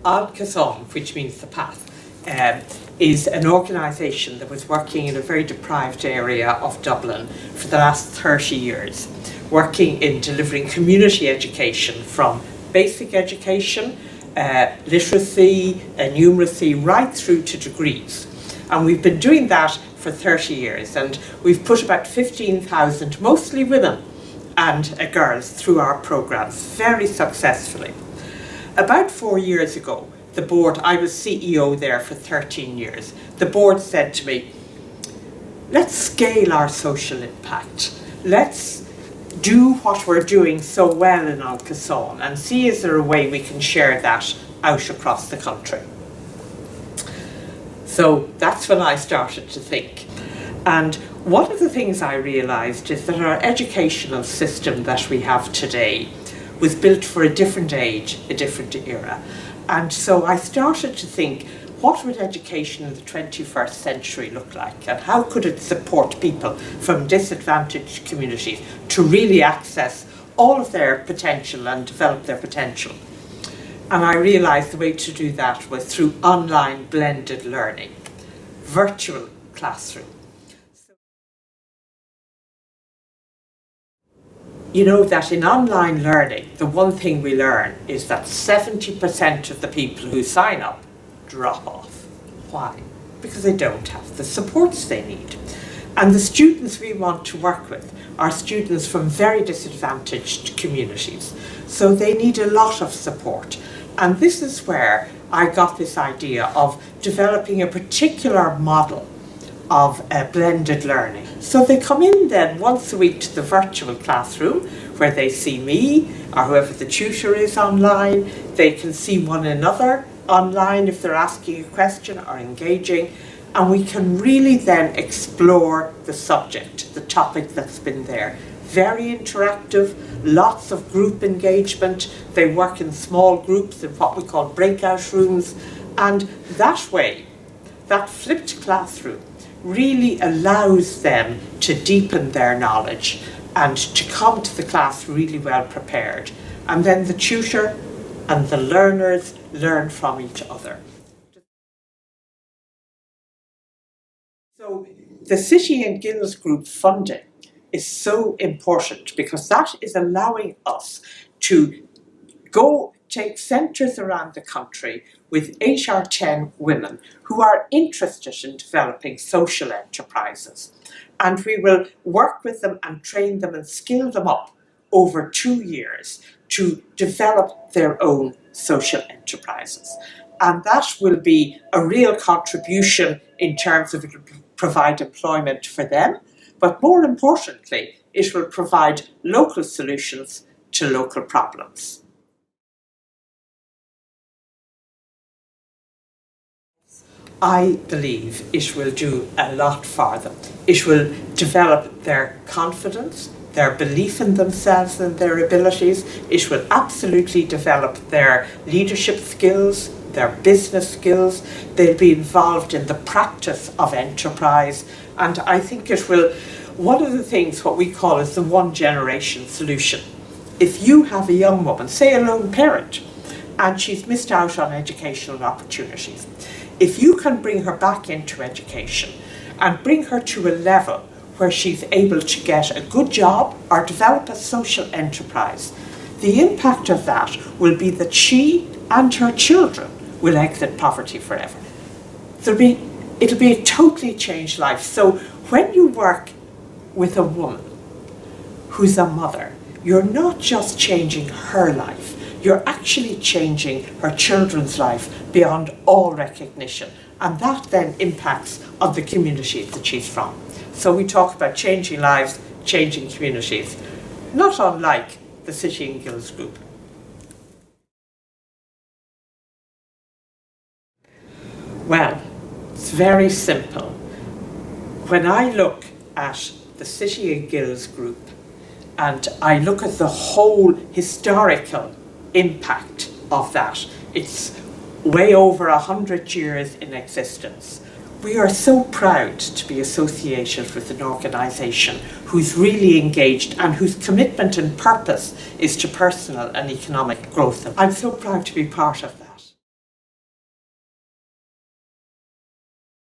An Cosán, which means the path, is an organisation that was working in a very deprived area of Dublin for the last 30 years, working in delivering community education from basic education, literacy, numeracy, right through to degrees. And we've been doing that for 30 years, and we've put about 15,000, mostly women and girls, through our programmes very successfully. About 4 years ago, the board, I was CEO there for 13 years, the board said to me, let's scale our social impact. Let's do what we're doing so well in An Cosán and see is there a way we can share that out across the country. So that's when I started to think. And one of the things I realised is that our educational system that we have today was built for a different age, a different era. And so I started to think, what would education in the 21st century look like? And how could it support people from disadvantaged communities to really access all of their potential and develop their potential? And I realised the way to do that was through online blended learning, virtual classroom. You know that in online learning, the one thing we learn is that 70% of the people who sign up drop off. Why? Because they don't have the supports they need. And the students we want to work with are students from very disadvantaged communities. So they need a lot of support. And this is where I got this idea of developing a particular model of blended learning. So they come in then once a week to the virtual classroom where they see me or whoever the tutor is online. They can see one another online if they're asking a question or engaging, and we can really then explore the subject, the topic that's been there. Very interactive, lots of group engagement. They work in small groups in what we call breakout rooms, and that way, that flipped classroom really allows them to deepen their knowledge and to come to the class really well prepared. And then the tutor and the learners learn from each other. So the City and Guilds Group funding is so important because that is allowing us to go take centres around the country with 8 or 10 women who are interested in developing social enterprises. And we will work with them and train them and skill them up over 2 years to develop their own social enterprises. And that will be a real contribution in terms of it will provide employment for them, but more importantly, it will provide local solutions to local problems. I believe it will do a lot for them. It will develop their confidence, their belief in themselves and their abilities. It will absolutely develop their leadership skills, their business skills. They'll be involved in the practice of enterprise. And I think it will, one of the things what we call is the one generation solution. If you have a young woman, say a lone parent, and she's missed out on educational opportunities, if you can bring her back into education and bring her to a level where she's able to get a good job or develop a social enterprise, the impact of that will be that she and her children will exit poverty forever. It'll be a totally changed life. So when you work with a woman who's a mother, you're not just changing her life, you're actually changing her children's life beyond all recognition. And that then impacts on the community that she's from. So we talk about changing lives, changing communities, not unlike the City and Guilds Group. Well, it's very simple. When I look at the City and Guilds Group and I look at the whole historical impact of that, it's way over 100 years in existence. We are so proud to be associated with an organisation who's really engaged and whose commitment and purpose is to personal and economic growth. I'm so proud to be part of that.